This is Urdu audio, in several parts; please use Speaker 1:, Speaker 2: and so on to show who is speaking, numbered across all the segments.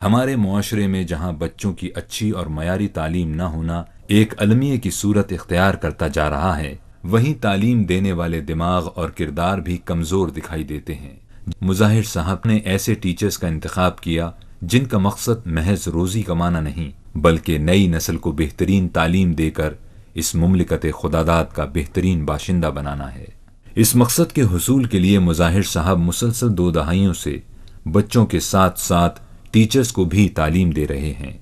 Speaker 1: ہمارے معاشرے میں جہاں بچوں کی اچھی اور معیاری تعلیم نہ ہونا ایک المیہ کی صورت اختیار کرتا جا رہا ہے، وہیں تعلیم دینے والے دماغ اور کردار بھی کمزور دکھائی دیتے ہیں۔ مظاہر صاحب نے ایسے ٹیچرز کا انتخاب کیا جن کا مقصد محض روزی کمانا نہیں، بلکہ نئی نسل کو بہترین تعلیم دے کر اس مملکت خداداد کا بہترین باشندہ بنانا ہے۔ اس مقصد کے حصول کے لیے مظاہر صاحب مسلسل 2 دہائیوں سے بچوں کے ساتھ ساتھ ٹیچرز کو بھی تعلیم دے رہے ہیں۔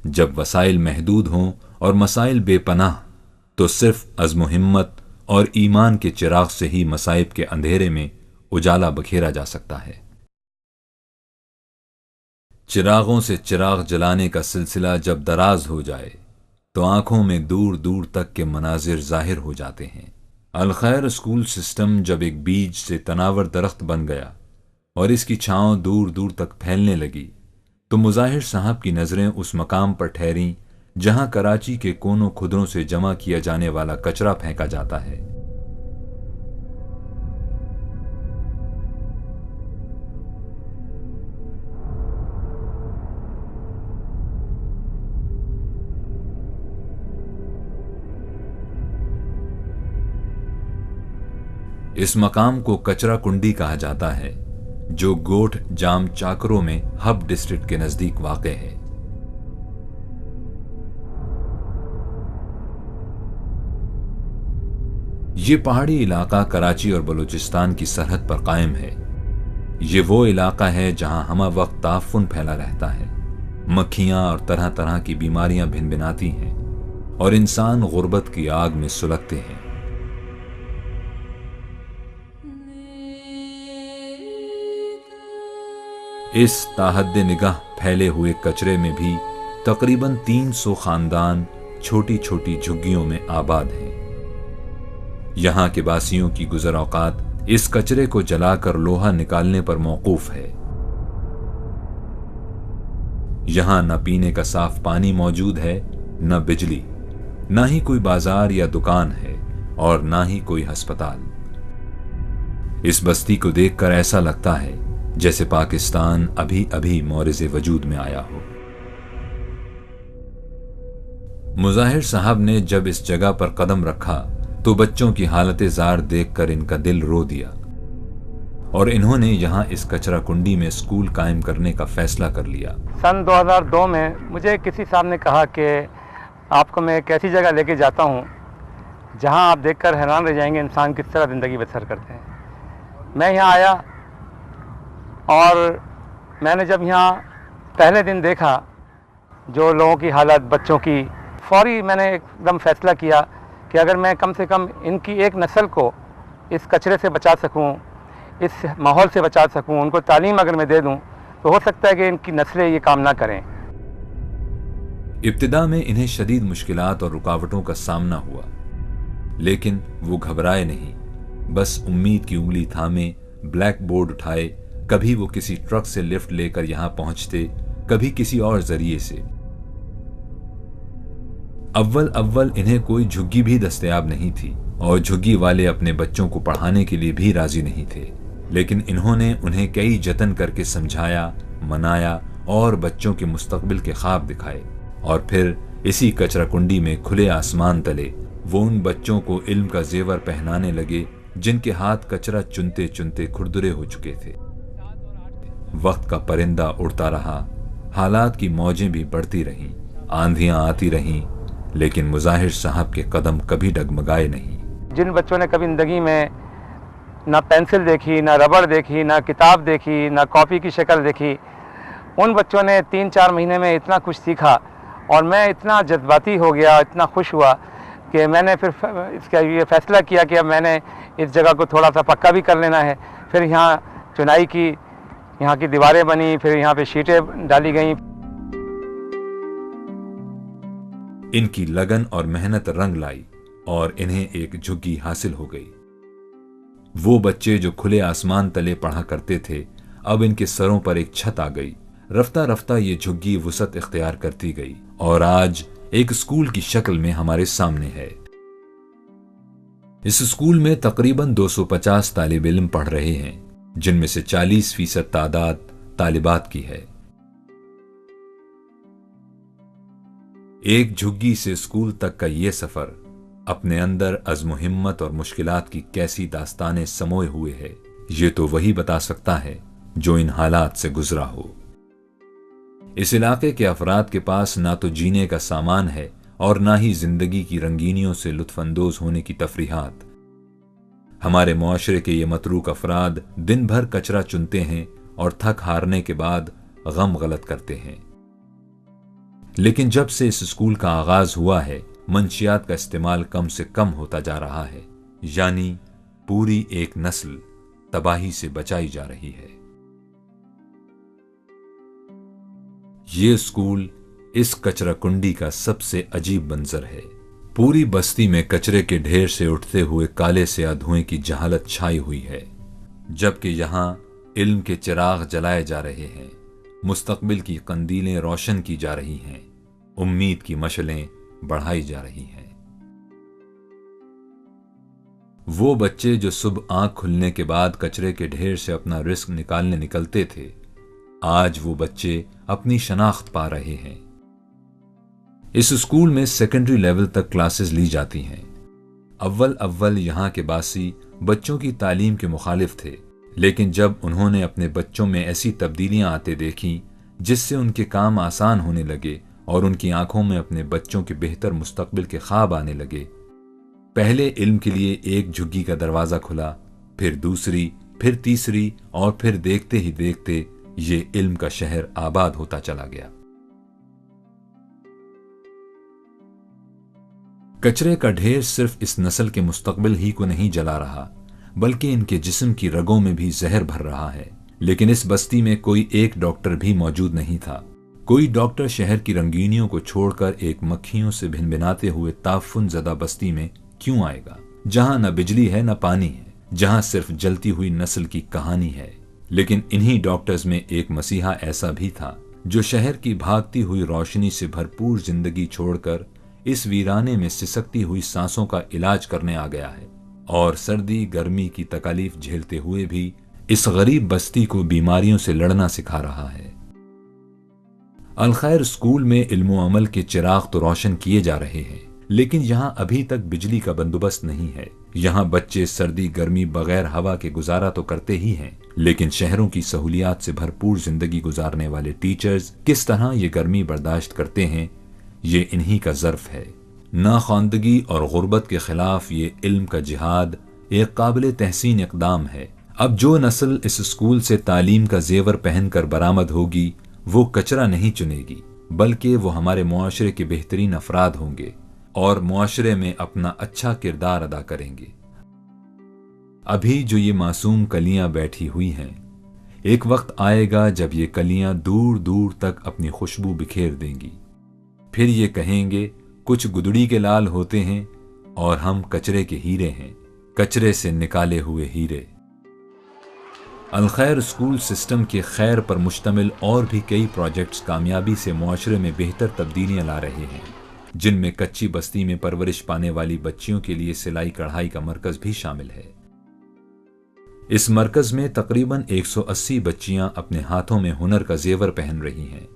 Speaker 1: جب وسائل محدود ہوں اور مسائل بے پناہ، تو صرف عزم و ہمت اور ایمان کے چراغ سے ہی مصائب کے اندھیرے میں اجالا بکھیرا جا سکتا ہے۔ چراغوں سے چراغ جلانے کا سلسلہ جب دراز ہو جائے تو آنکھوں میں دور دور تک کے مناظر ظاہر ہو جاتے ہیں۔ الخیر اسکول سسٹم جب ایک بیج سے تناور درخت بن گیا اور اس کی چھاؤں دور دور تک پھیلنے لگی، تو مظاہر صاحب کی نظریں اس مقام پر ٹھہریں جہاں کراچی کے کونوں خدروں سے جمع کیا جانے والا کچرا پھینکا جاتا ہے۔ اس مقام کو کچرا کنڈی کہا جاتا ہے، جو گوٹھ جام چاکروں میں ہب ڈسٹرکٹ کے نزدیک واقع ہے۔ یہ پہاڑی علاقہ کراچی اور بلوچستان کی سرحد پر قائم ہے۔ یہ وہ علاقہ ہے جہاں ہمہ وقت تعفن پھیلا رہتا ہے، مکھیاں اور طرح طرح کی بیماریاں بھن بھناتی ہیں اور انسان غربت کی آگ میں سلگتے ہیں۔ اس تاحد نگاہ پھیلے ہوئے کچرے میں بھی تقریباً 300 خاندان چھوٹی چھوٹی جھگیوں میں آباد ہیں۔ یہاں کے باسیوں کی گزر اوقات اس کچرے کو جلا کر لوہا نکالنے پر موقوف ہے۔ یہاں نہ پینے کا صاف پانی موجود ہے، نہ بجلی، نہ ہی کوئی بازار یا دکان ہے، اور نہ ہی کوئی ہسپتال۔ اس بستی کو دیکھ کر ایسا لگتا ہے جیسے پاکستان ابھی ابھی مورز وجود میں آیا ہو۔ مظاہر صاحب نے جب اس جگہ پر قدم رکھا تو بچوں کی حالت زار دیکھ کر ان کا دل رو دیا، اور انہوں نے یہاں اس کچرا کنڈی میں اسکول قائم کرنے کا فیصلہ کر لیا۔
Speaker 2: سن 2002 میں مجھے کسی صاحب نے کہا کہ آپ کو میں ایک ایسی جگہ لے کے جاتا ہوں جہاں آپ دیکھ کر حیران رہ جائیں گے انسان کس طرح زندگی بسر کرتے ہیں۔ میں یہاں آیا اور میں نے جب یہاں پہلے دن دیکھا جو لوگوں کی حالت، بچوں کی، فوری میں نے ایک دم فیصلہ کیا کہ اگر میں کم سے کم ان کی ایک نسل کو اس کچرے سے بچا سکوں، اس ماحول سے بچا سکوں، ان کو تعلیم اگر میں دے دوں تو ہو سکتا ہے کہ ان کی نسلیں یہ کام نہ کریں۔
Speaker 1: ابتدا میں انہیں شدید مشکلات اور رکاوٹوں کا سامنا ہوا، لیکن وہ گھبرائے نہیں، بس امید کی انگلی تھامے بلیک بورڈ اٹھائے، کبھی وہ کسی ٹرک سے لفٹ لے کر یہاں پہنچتے، کبھی کسی اور ذریعے سے۔ اول انہیں کوئی جھگی بھی دستیاب نہیں تھی، اور جھگی والے اپنے بچوں کو پڑھانے کے لیے بھی راضی نہیں تھے، لیکن انہوں نے انہیں کئی جتن کر کے سمجھایا، منایا اور بچوں کے مستقبل کے خواب دکھائے، اور پھر اسی کچرا کنڈی میں کھلے آسمان تلے وہ ان بچوں کو علم کا زیور پہنانے لگے جن کے ہاتھ کچرا چنتے چنتے کھردرے ہو چکے تھے۔ وقت کا پرندہ اڑتا رہا، حالات کی موجیں بھی بڑھتی رہیں، آندھیاں آتی رہیں، لیکن مظاہر صاحب کے قدم کبھی ڈگمگائے نہیں۔
Speaker 2: جن بچوں نے کبھی زندگی میں نہ پینسل دیکھی، نہ ربڑ دیکھی، نہ کتاب دیکھی، نہ کاپی کی شکل دیکھی، ان بچوں نے 3-4 مہینے میں اتنا کچھ سیکھا، اور میں اتنا جذباتی ہو گیا، اتنا خوش ہوا کہ میں نے پھر اس کا یہ فیصلہ کیا کہ اب میں نے اس جگہ کو تھوڑا سا پکا بھی کر لینا ہے۔ پھر یہاں چنائی کی، یہاں کی دیواریں بنی، پھر یہاں پہ شیٹیں ڈالی گئیں۔
Speaker 1: ان کی لگن اور محنت رنگ لائی اور انہیں ایک جھگی حاصل ہو گئی۔ وہ بچے جو کھلے آسمان تلے پڑھا کرتے تھے، اب ان کے سروں پر ایک چھت آ گئی۔ رفتہ رفتہ یہ جھگی وسعت اختیار کرتی گئی اور آج ایک اسکول کی شکل میں ہمارے سامنے ہے۔ اس اسکول میں تقریباً 250 طالب علم پڑھ رہے ہیں، جن میں سے 40% تعداد طالبات کی ہے۔ ایک جھگی سے اسکول تک کا یہ سفر اپنے اندر عزم و ہمت اور مشکلات کی کیسی داستانیں سموئے ہوئے ہے، یہ تو وہی بتا سکتا ہے جو ان حالات سے گزرا ہو۔ اس علاقے کے افراد کے پاس نہ تو جینے کا سامان ہے اور نہ ہی زندگی کی رنگینیوں سے لطف اندوز ہونے کی تفریحات۔ ہمارے معاشرے کے یہ متروک افراد دن بھر کچرا چنتے ہیں اور تھک ہارنے کے بعد غم غلط کرتے ہیں۔ لیکن جب سے اس اسکول کا آغاز ہوا ہے، منشیات کا استعمال کم سے کم ہوتا جا رہا ہے، یعنی پوری ایک نسل تباہی سے بچائی جا رہی ہے۔ یہ اسکول اس کچرا کنڈی کا سب سے عجیب منظر ہے۔ پوری بستی میں کچرے کے ڈھیر سے اٹھتے ہوئے کالے سیاہ دھوئیں کی جہالت چھائی ہوئی ہے، جبکہ یہاں علم کے چراغ جلائے جا رہے ہیں، مستقبل کی قندیلیں روشن کی جا رہی ہیں، امید کی مشعلیں بڑھائی جا رہی ہیں۔ وہ بچے جو صبح آنکھ کھلنے کے بعد کچرے کے ڈھیر سے اپنا رزق نکالنے نکلتے تھے، آج وہ بچے اپنی شناخت پا رہے ہیں۔ اس اسکول میں سیکنڈری لیول تک کلاسز لی جاتی ہیں۔ اول یہاں کے باسی بچوں کی تعلیم کے مخالف تھے، لیکن جب انہوں نے اپنے بچوں میں ایسی تبدیلیاں آتے دیکھیں جس سے ان کے کام آسان ہونے لگے اور ان کی آنکھوں میں اپنے بچوں کے بہتر مستقبل کے خواب آنے لگے، پہلے علم کے لیے ایک جھگی کا دروازہ کھلا، پھر دوسری، پھر تیسری، اور پھر دیکھتے ہی دیکھتے یہ علم کا شہر آباد ہوتا چلا گیا۔ کچرے کا ڈھیر صرف اس نسل کے مستقبل ہی کو نہیں جلا رہا، بلکہ ان کے جسم کی رگوں میں بھی زہر بھر رہا ہے۔ لیکن اس بستی میں کوئی ایک ڈاکٹر بھی موجود نہیں تھا۔ کوئی ڈاکٹر شہر کی رنگینیوں کو چھوڑ کر ایک مکھیوں سے بھنبھناتے ہوئے تعفن زدہ بستی میں کیوں آئے گا، جہاں نہ بجلی ہے نہ پانی ہے، جہاں صرف جلتی ہوئی نسل کی کہانی ہے۔ لیکن انہی ڈاکٹرز میں ایک مسیحا ایسا بھی تھا جو شہر کی بھاگتی ہوئی روشنی سے بھرپور زندگی چھوڑ کر اس ویرانے میں سسکتی ہوئی سانسوں کا علاج کرنے آ گیا ہے، اور سردی گرمی کی تکالیف جھیلتے ہوئے بھی اس غریب بستی کو بیماریوں سے لڑنا سکھا رہا ہے۔ الخیر اسکول میں علم و عمل کے چراغ تو روشن کیے جا رہے ہیں، لیکن یہاں ابھی تک بجلی کا بندوبست نہیں ہے۔ یہاں بچے سردی گرمی بغیر ہوا کے گزارا تو کرتے ہی ہیں، لیکن شہروں کی سہولیات سے بھرپور زندگی گزارنے والے ٹیچرز کس طرح یہ گرمی برداشت کرتے ہیں، یہ انہی کا ظرف ہے۔ ناخواندگی اور غربت کے خلاف یہ علم کا جہاد ایک قابل تحسین اقدام ہے۔ اب جو نسل اس اسکول سے تعلیم کا زیور پہن کر برآمد ہوگی، وہ کچرا نہیں چنے گی، بلکہ وہ ہمارے معاشرے کے بہترین افراد ہوں گے اور معاشرے میں اپنا اچھا کردار ادا کریں گے۔ ابھی جو یہ معصوم کلیاں بیٹھی ہوئی ہیں، ایک وقت آئے گا جب یہ کلیاں دور دور تک اپنی خوشبو بکھیر دیں گی، پھر یہ کہیں گے کچھ گدڑی کے لال ہوتے ہیں اور ہم کچرے کے ہیرے ہیں، کچرے سے نکالے ہوئے ہیرے۔ الخیر اسکول سسٹم کے خیر پر مشتمل اور بھی کئی پروجیکٹس کامیابی سے معاشرے میں بہتر تبدیلیاں لا رہے ہیں، جن میں کچی بستی میں پرورش پانے والی بچیوں کے لیے سلائی کڑھائی کا مرکز بھی شامل ہے۔ اس مرکز میں تقریباً 180 بچیاں اپنے ہاتھوں میں ہنر کا زیور پہن رہی ہیں۔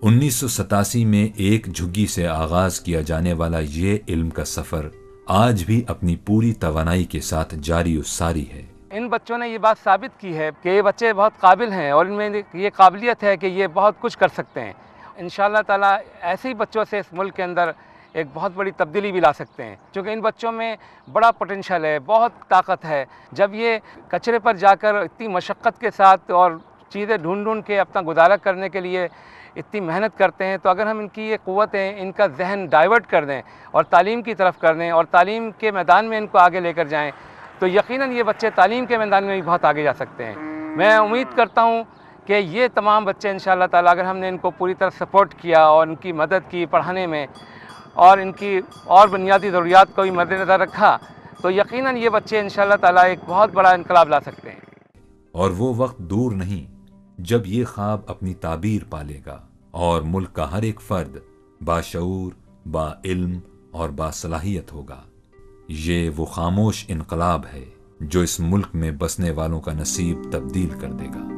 Speaker 1: 1987 میں ایک جھگی سے آغاز کیا جانے والا یہ علم کا سفر آج بھی اپنی پوری توانائی کے ساتھ جاری و ساری ہے۔
Speaker 2: ان بچوں نے یہ بات ثابت کی ہے کہ یہ بچے بہت قابل ہیں اور ان میں یہ قابلیت ہے کہ یہ بہت کچھ کر سکتے ہیں۔ انشاءاللہ تعالیٰ ایسے ہی بچوں سے اس ملک کے اندر ایک بہت بڑی تبدیلی بھی لا سکتے ہیں، کیونکہ ان بچوں میں بڑا پوٹینشل ہے، بہت طاقت ہے۔ جب یہ کچرے پر جا کر اتنی مشقت کے ساتھ اور چیزیں ڈھونڈ کے اپنا گزارا کرنے کے لیے اتنی محنت کرتے ہیں، تو اگر ہم ان کی یہ قوتیں، ان کا ذہن ڈائیورٹ کر دیں اور تعلیم کی طرف کر دیں اور تعلیم کے میدان میں ان کو آگے لے کر جائیں، تو یقیناً یہ بچے تعلیم کے میدان میں بھی بہت آگے جا سکتے ہیں۔ میں امید کرتا ہوں کہ یہ تمام بچے انشاءاللہ تعالیٰ اگر ہم نے ان کو پوری طرح سپورٹ کیا اور ان کی مدد کی پڑھانے میں اور ان کی اور بنیادی ضروریات کو بھی مد نظر رکھا، تو یقیناً یہ بچے انشاءاللہ تعالیٰ ایک بہت بڑا انقلاب لا سکتے ہیں۔
Speaker 1: اور وہ وقت دور نہیں جب یہ خواب اپنی تعبیر پالے گا اور ملک کا ہر ایک فرد باشعور، با علم اور باصلاحیت ہوگا۔ یہ وہ خاموش انقلاب ہے جو اس ملک میں بسنے والوں کا نصیب تبدیل کر دے گا۔